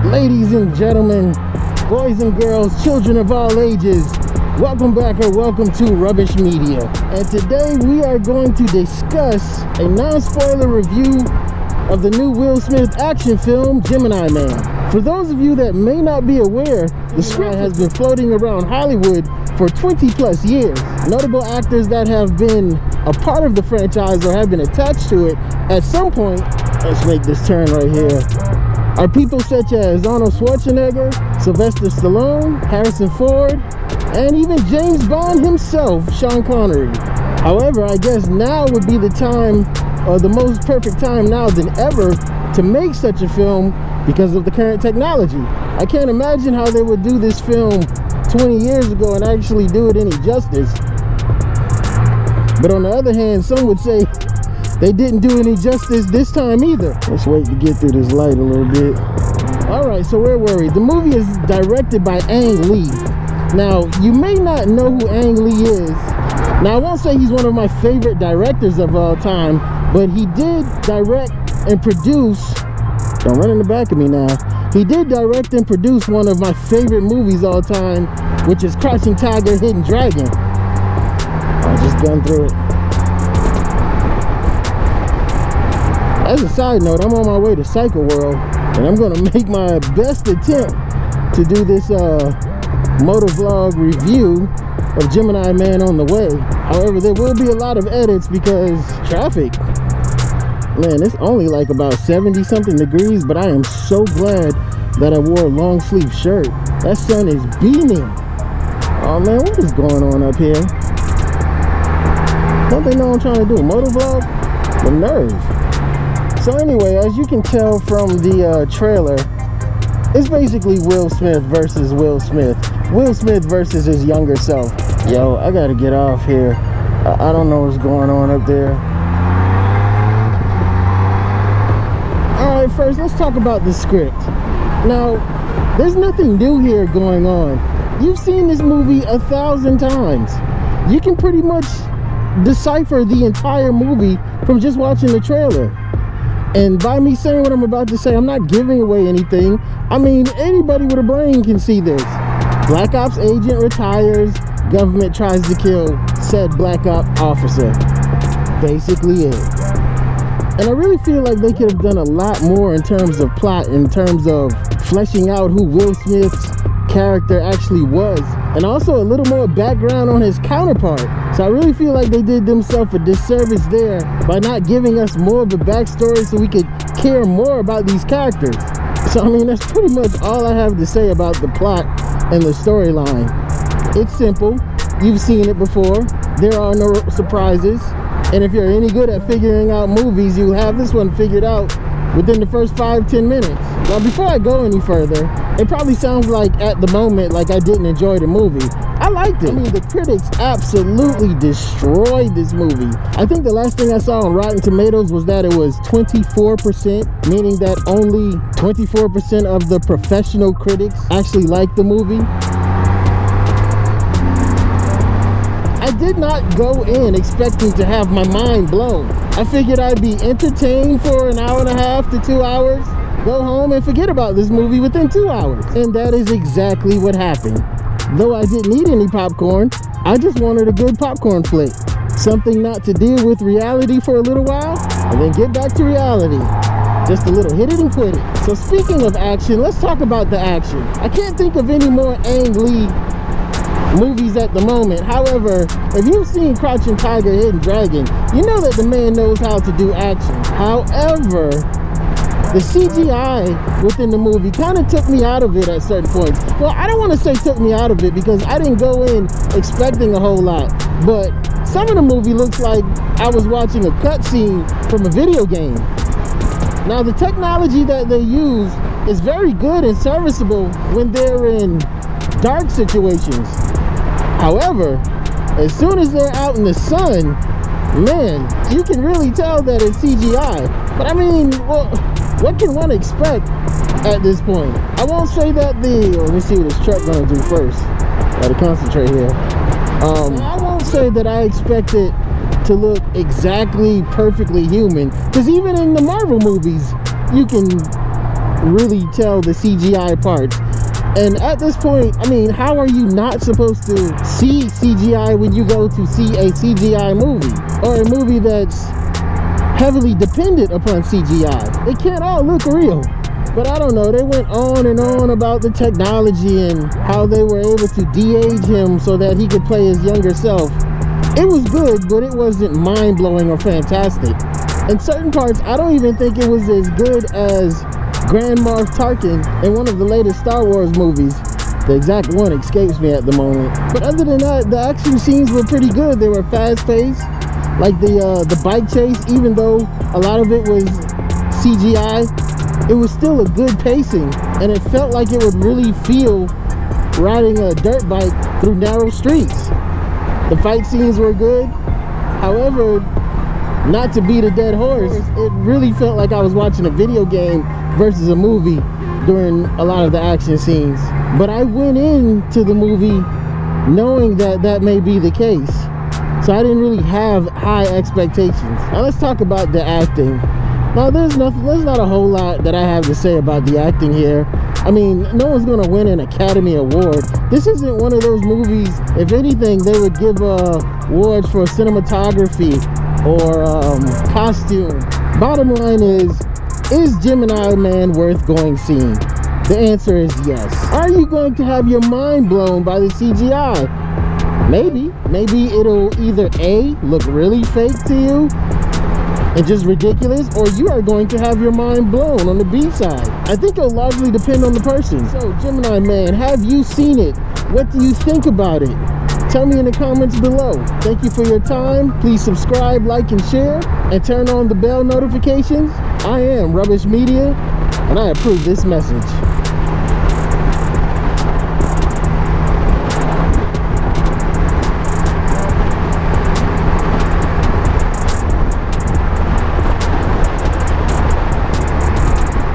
Ladies and gentlemen, boys and girls, children of all ages, welcome back or welcome to Rubbish Media. And today we are going to discuss a non-spoiler review of the new Will Smith action film, Gemini Man. For those of you that may not be aware, the script has been floating around Hollywood for 20 plus years. Notable actors that have been a part of the franchise or have been attached to it at some point, let's make this turn right here, are people such as Arnold Schwarzenegger, Sylvester Stallone, Harrison Ford, and even James Bond himself, Sean Connery. However, I guess now would be the time, or the most perfect time now than ever, to make such a film because of the current technology. I can't imagine how they would do this film 20 years ago and actually do it any justice. But on the other hand, some would say they didn't do any justice this time either. Let's wait to get through this light a little bit. Alright, so where were we? The movie is directed by Ang Lee. Now, you may not know who Ang Lee is. Now, I won't say he's one of my favorite directors of all time, but he did direct and produce, don't run in the back of me now, he did direct and produce one of my favorite movies all time, which is Crouching Tiger, Hidden Dragon. I just gone through it. As a side note, I'm on my way to Cycle World, and I'm going to make my best attempt to do this motovlog review of Gemini Man on the way. However, there will be a lot of edits because traffic. Man, it's only like about 70 something degrees, but I am so glad that I wore a long sleeve shirt. That sun is beaming. Oh man, what is going on up here? Don't they know I'm trying to do a motovlog? The nerve. So anyway, as you can tell from the trailer, it's basically Will Smith versus Will Smith. Will Smith versus his younger self. Yo, I gotta get off here. I don't know what's going on up there. Alright, first let's talk about the script. Now, there's nothing new here going on. You've seen this movie 1,000 times. You can pretty much decipher the entire movie from just watching the trailer. And by me saying what I'm about to say, I'm not giving away anything. I mean, anybody with a brain can see this. Black Ops agent retires, government tries to kill said Black Ops officer. Basically it. And I really feel like they could have done a lot more in terms of plot, in terms of fleshing out who Will Smith's character actually was, and also a little more background on his counterpart. So I really feel like they did themselves a disservice there by not giving us more of a backstory so we could care more about these characters. So I mean, that's pretty much all I have to say about the plot and the storyline. It's simple. You've seen it before. There are no surprises. And if you're any good at figuring out movies, you'll have this one figured out within the first 5-10 minutes. Now, before I go any further, it probably sounds like at the moment like I didn't enjoy the movie. I liked it. I mean, the critics absolutely destroyed this movie. I think the last thing I saw on Rotten Tomatoes was that it was 24%, meaning that only 24% of the professional critics actually liked the movie. I did not go in expecting to have my mind blown. I figured I'd be entertained for an hour and a half to 2 hours, go home and forget about this movie within 2 hours. And that is exactly what happened. Though I didn't need any popcorn, I just wanted a good popcorn flick. Something not to deal with reality for a little while, and then get back to reality. Just a little hit it and quit it. So speaking of action, let's talk about the action. I can't think of any more Ang Lee movies at the moment. However, if you've seen Crouching Tiger, Hidden Dragon, you know that the man knows how to do action. However, the CGI within the movie kind of took me out of it at certain points. Well, I don't want to say took me out of it because I didn't go in expecting a whole lot, but some of the movie looks like I was watching a cutscene from a video game. Now, the technology that they use is very good and serviceable when they're in dark situations. However, as soon as they're out in the sun, man, you can really tell that it's CGI. But I mean, well, what can one expect at this point? I won't say that let me see what this truck gonna do first. Gotta concentrate here. I won't say that I expect it to look exactly perfectly human, because even in the Marvel movies, you can really tell the CGI parts. And at this point, I mean, how are you not supposed to see CGI when you go to see a CGI movie, or a movie that's heavily dependent upon CGI? It can't all look real. But I don't know, they went on and on about the technology and how they were able to de-age him so that he could play his younger self. It was good, but it wasn't mind-blowing or fantastic. In certain parts, I don't even think it was as good as Grand Moff Tarkin in one of the latest Star Wars movies. The exact one escapes me at the moment. But other than that, the action scenes were pretty good. They were fast-paced, like the bike chase. Even though a lot of it was CGI, it was still a good pacing, and it felt like it would really feel riding a dirt bike through narrow streets. The fight scenes were good. However, not to beat a dead horse, it really felt like I was watching a video game versus a movie during a lot of the action scenes. But I went into the movie knowing that that may be the case, so I didn't really have high expectations. Now let's talk about the acting. Now there's not a whole lot that I have to say about the acting here. I mean, no one's gonna win an Academy Award. This isn't one of those movies. If anything, they would give awards for cinematography or costume. Bottom line is Gemini Man worth going seeing? The answer is yes. Are you going to have your mind blown by the CGI? Maybe it'll either A, look really fake to you and just ridiculous, or you are going to have your mind blown on the B side. I think it'll largely depend on the person. So Gemini Man, have you seen it? What do you think about it? Tell me in the comments below. Thank you for your time. Please subscribe, like, and share, and turn on the bell notifications. I am Rubbish Media, and I approve this message.